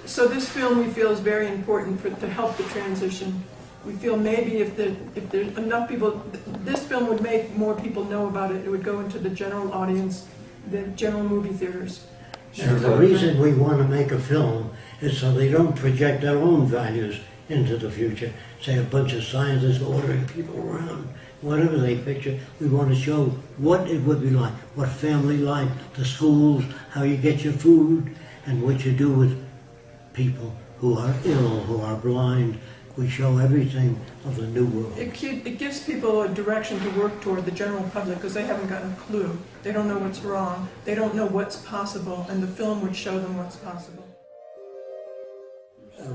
So this film we feel is very important to help the transition. We feel maybe if there's enough people, this film would make more people know about it. It would go into the general audience, the general movie theaters. And the reason we want to make a film is so they don't project their own values into the future. Say a bunch of scientists ordering people around, whatever they picture, we want to show what it would be like, what family life, the schools, how you get your food, and what you do with people who are ill, who are blind. We show everything of the new world. It gives people a direction to work toward, the general public, because they haven't gotten a clue. They don't know what's wrong. They don't know what's possible, and the film would show them what's possible.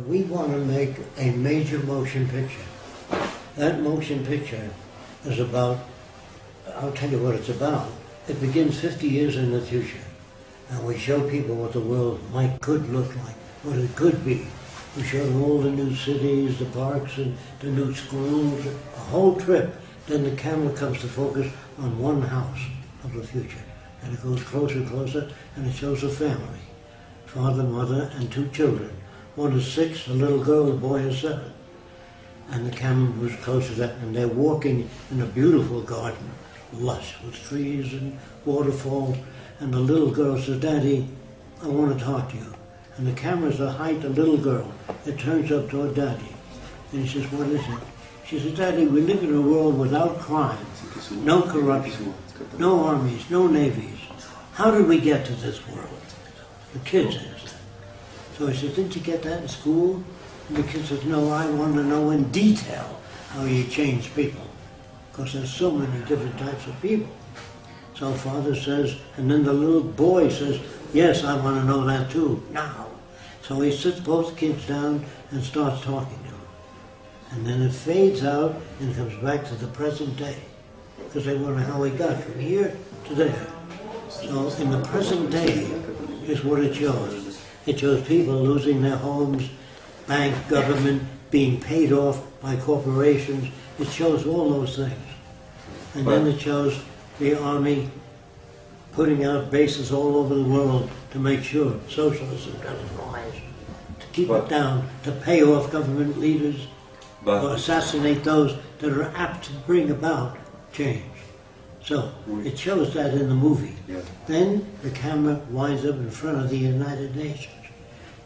We want to make a major motion picture. That motion picture is about, I'll tell you what it's about. It begins 50 years in the future, and we show people what the world could look like, what it could be. We show them all the new cities, the parks, and the new schools, the whole trip. Then the camera comes to focus on one house of the future. And it goes closer and closer, and it shows a family. Father, mother, and 2 children. One is 6, a little girl, the boy is 7. And the camera moves closer to that, and they're walking in a beautiful garden, lush, with trees and waterfalls. And the little girl says, Daddy, I want to talk to you. And the camera's the height of the little girl. It turns up toward Daddy. And he says, what is it? She says, Daddy, we live in a world without crime, no corruption, no armies, no navies. How did we get to this world? The kids asked that. So he says, didn't you get that in school? And the kid says, no, I want to know in detail how you change people. Because there's so many different types of people. So father says, and then the little boy says, yes, I want to know that too, now. So he sits both kids down and starts talking to them. And then it fades out and comes back to the present day. Because they wonder how we got from here to there. So in the present day is what it shows. It shows people losing their homes, bank, government, being paid off by corporations. It shows all those things. And then it shows the army putting out bases all over the world to make sure socialism doesn't rise, to keep it down, to pay off government leaders, or assassinate those that are apt to bring about change. So it shows that in the movie. Yeah. Then the camera winds up in front of the United Nations.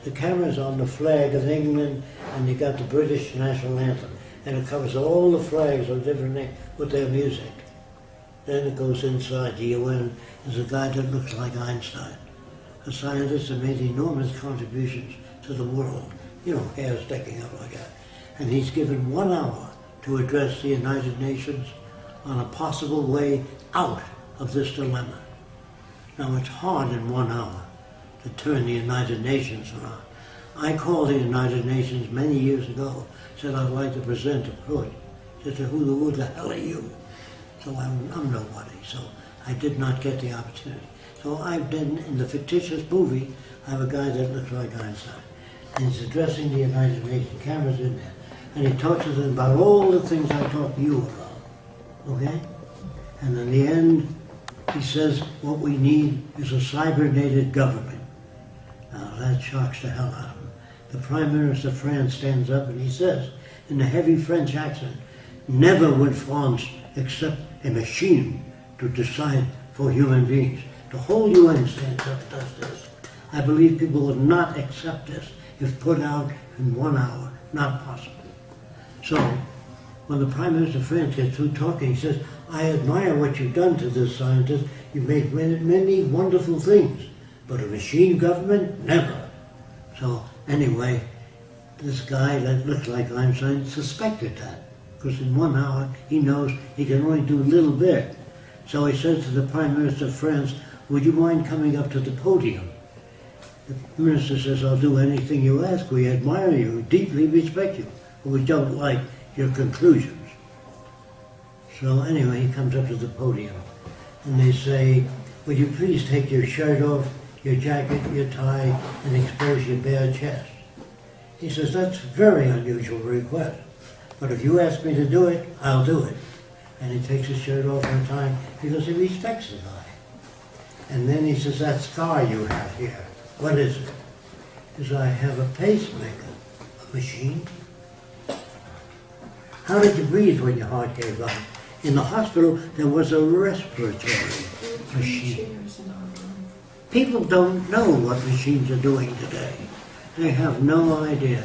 The camera's on the flag of England, and you got the British national anthem, and it covers all the flags of different nations with their music. Then it goes inside the UN. There's a guy that looks like Einstein, a scientist that made enormous contributions to the world. You know, hair sticking up like that. And he's given 1 hour to address the United Nations on a possible way out of this dilemma. Now, it's hard in 1 hour to turn the United Nations around. I called the United Nations many years ago, said I'd like to present a report. Said, who the hell are you? So I'm nobody, so I did not get the opportunity. So I've been in the fictitious movie, I have a guy that looks like Einstein, and he's addressing the United Nations, cameras in there, and he talks to them about all the things I talked to you about, okay? And in the end, he says what we need is a cybernated government. Now that shocks the hell out of him. The Prime Minister of France stands up and he says, in a heavy French accent, never would France accept a machine to decide for human beings. The whole UN stands up and does this. I believe people would not accept this if put out in 1 hour. Not possible. So, when the Prime Minister of France gets through talking, he says, I admire what you've done to this scientist. You've made many wonderful things. But a machine government? Never. So, anyway, this guy that looks like Einstein suspected that. Because in 1 hour, he knows he can only do a little bit. So he says to the Prime Minister of France, would you mind coming up to the podium? The minister says, I'll do anything you ask. We admire you, deeply respect you, but we don't like your conclusions. So anyway, he comes up to the podium, and they say, would you please take your shirt off, your jacket, your tie, and expose your bare chest? He says, that's a very unusual request. But if you ask me to do it, I'll do it. And he takes his shirt off and tie because he respects the guy. And then he says, that scar you have here, what is it? is I have a pacemaker, a machine. How did you breathe when your heart gave out? In the hospital, there was a respiratory machine. People don't know what machines are doing today. They have no idea.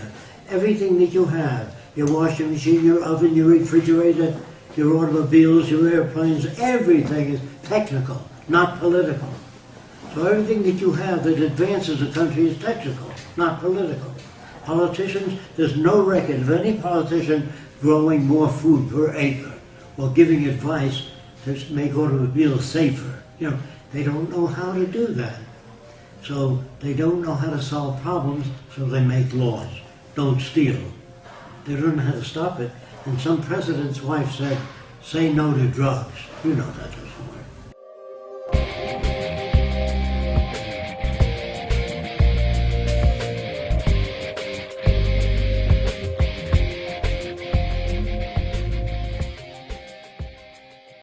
Everything that you have, your washing machine, your oven, your refrigerator, your automobiles, your airplanes, everything is technical, not political. So everything that you have that advances a country is technical, not political. Politicians, there's no record of any politician growing more food per acre or giving advice to make automobiles safer. You know, they don't know how to do that. So they don't know how to solve problems, so they make laws. Don't steal. They don't know how to stop it. And some president's wife said, say no to drugs. You know that doesn't work.